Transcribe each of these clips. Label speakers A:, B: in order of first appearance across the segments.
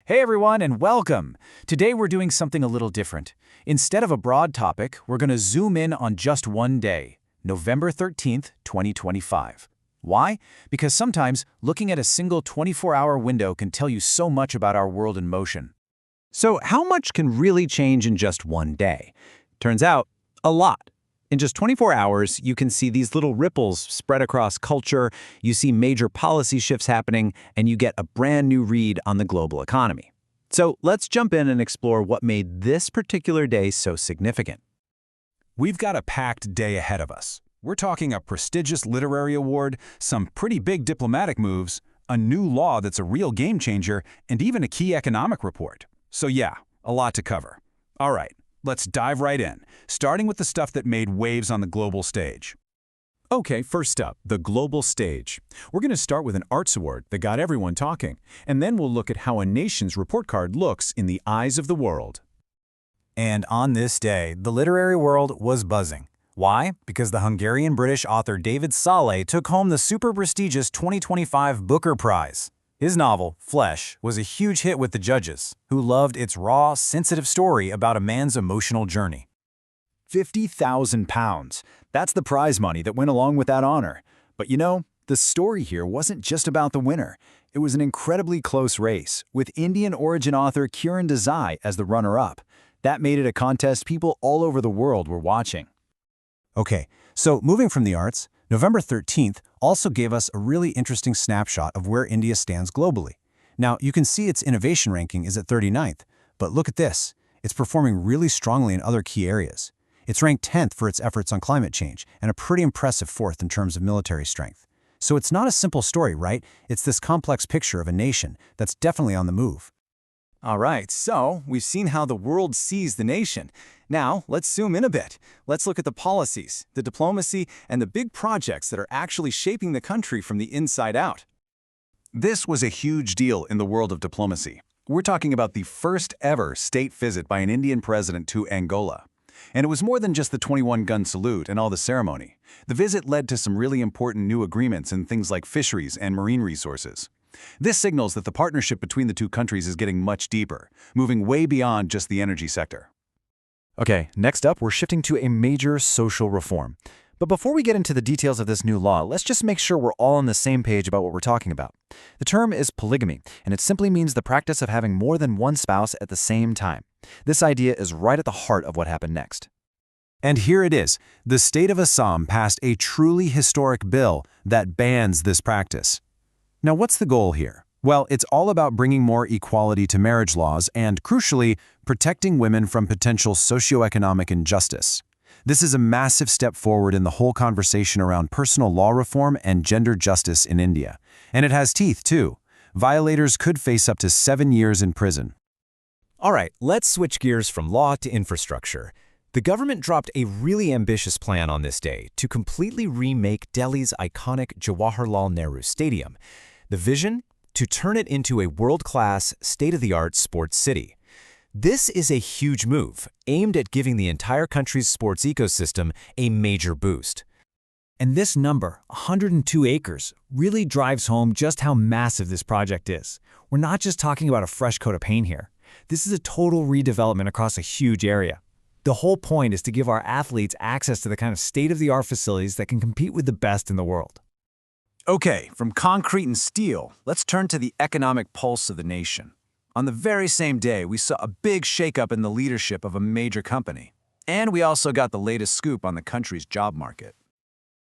A: Hey everyone, and welcome! Today we're doing something a little different. Instead of a broad topic, we're going to zoom in on just one day, November 13th, 2025. Why? Because sometimes looking at a single 24-hour window can tell you so much about our world in motion.
B: So how much can really change in just one day? Turns out, a lot. In just 24 hours, you can see these little ripples spread across culture, you see major policy shifts happening, and you get a brand new read on the global economy. So let's jump in and explore what made this particular day so significant.
C: We've got a packed day ahead of us. We're talking a prestigious literary award, some pretty big diplomatic moves, a new law that's a real game changer, and even a key economic report. So yeah, a lot to cover. All right. Let's dive right in, starting with the stuff that made waves on the global stage.
D: Okay, first up, the global stage. We're going to start with an arts award that got everyone talking, and then we'll look at how a nation's report card looks in the eyes of the world.
E: And on this day, the literary world was buzzing. Why? Because the Hungarian-British author David Szalay took home the super prestigious 2025 Booker Prize. His novel, Flesh, was a huge hit with the judges, who loved its raw, sensitive story about a man's emotional journey.
A: £50,000. That's the prize money that went along with that honor. But you know, the story here wasn't just about the winner. It was an incredibly close race, with Indian origin author Kiran Desai as the runner-up. That made it a contest people all over the world were watching.
E: Okay, so moving from the arts, November 13th also gave us a really interesting snapshot of where India stands globally. Now, you can see its innovation ranking is at 39th, but look at this. It's performing really strongly in other key areas. It's ranked 10th for its efforts on climate change, and a pretty impressive 4th in terms of military strength. So it's not a simple story, right? It's this complex picture of a nation that's definitely on the move.
A: All right, so we've seen how the world sees the nation. Now, let's zoom in a bit. Let's look at the policies, the diplomacy, and the big projects that are actually shaping the country from the inside out.
C: This was a huge deal in the world of diplomacy. We're talking about the first ever state visit by an Indian president to Angola. And it was more than just the 21-gun salute and all the ceremony. The visit led to some really important new agreements in things like fisheries and marine resources. This signals that the partnership between the two countries is getting much deeper, moving way beyond just the energy sector.
E: Okay, next up, we're shifting to a major social reform. But before we get into the details of this new law, let's just make sure we're all on the same page about what we're talking about. The term is polygamy, and it simply means the practice of having more than one spouse at the same time. This idea is right at the heart of what happened next.
D: And here it is. The state of Assam passed a truly historic bill that bans this practice. Now, what's the goal here? Well, it's all about bringing more equality to marriage laws and, crucially, protecting women from potential socioeconomic injustice. This is a massive step forward in the whole conversation around personal law reform and gender justice in India. And it has teeth, too. Violators could face up to 7 years in prison.
F: All right, let's switch gears from law to infrastructure. The government dropped a really ambitious plan on this day to completely remake Delhi's iconic Jawaharlal Nehru Stadium. The vision? To turn it into a world-class, state-of-the-art sports city. This is a huge move, aimed at giving the entire country's sports ecosystem a major boost.
G: And this number, 102 acres, really drives home just how massive this project is. We're not just talking about a fresh coat of paint here. This is a total redevelopment across a huge area. The whole point is to give our athletes access to the kind of state-of-the-art facilities that can compete with the best in the world.
A: Okay, from concrete and steel, let's turn to the economic pulse of the nation. On the very same day, we saw a big shakeup in the leadership of a major company. And we also got the latest scoop on the country's job market.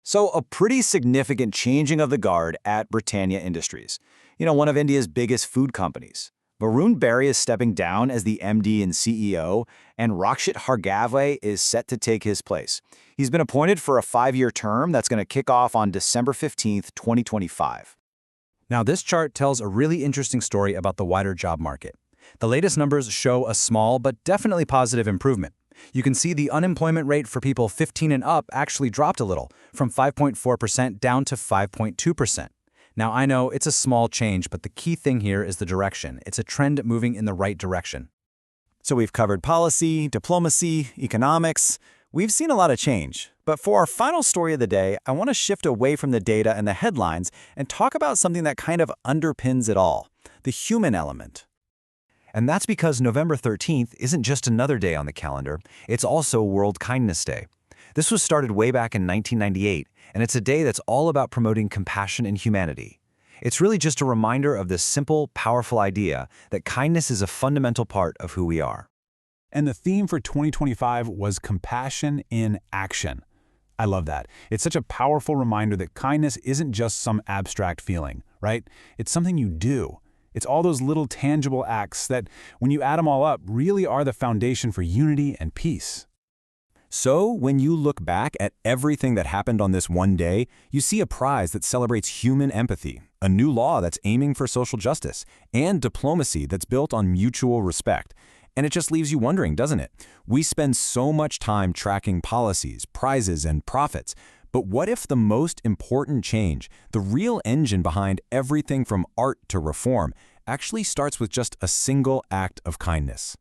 B: So a pretty significant changing of the guard at Britannia Industries, one of India's biggest food companies. Varun Berry is stepping down as the MD and CEO, and Rakshit Hargave is set to take his place. He's been appointed for a 5-year term that's going to kick off on December 15th, 2025.
E: Now, this chart tells a really interesting story about the wider job market. The latest numbers show a small but definitely positive improvement. You can see the unemployment rate for people 15 and up actually dropped a little, from 5.4% down to 5.2%. Now, I know it's a small change, but the key thing here is the direction. It's a trend moving in the right direction.
B: So we've covered policy, diplomacy, economics. We've seen a lot of change. But for our final story of the day, I want to shift away from the data and the headlines and talk about something that kind of underpins it all, the human element. And that's because November 13th isn't just another day on the calendar, it's also World Kindness Day. This was started way back in 1998, and it's a day that's all about promoting compassion and humanity. It's really just a reminder of this simple, powerful idea that kindness is a fundamental part of who we are.
C: And the theme for 2025 was compassion in action. I love that. It's such a powerful reminder that kindness isn't just some abstract feeling, right? It's something you do. It's all those little tangible acts that, when you add them all up, really are the foundation for unity and peace.
B: So, when you look back at everything that happened on this one day, you see a prize that celebrates human empathy, a new law that's aiming for social justice, and diplomacy that's built on mutual respect. And it just leaves you wondering, doesn't it? We spend so much time tracking policies, prizes, and profits. But what if the most important change, the real engine behind everything from art to reform, actually starts with just a single act of kindness?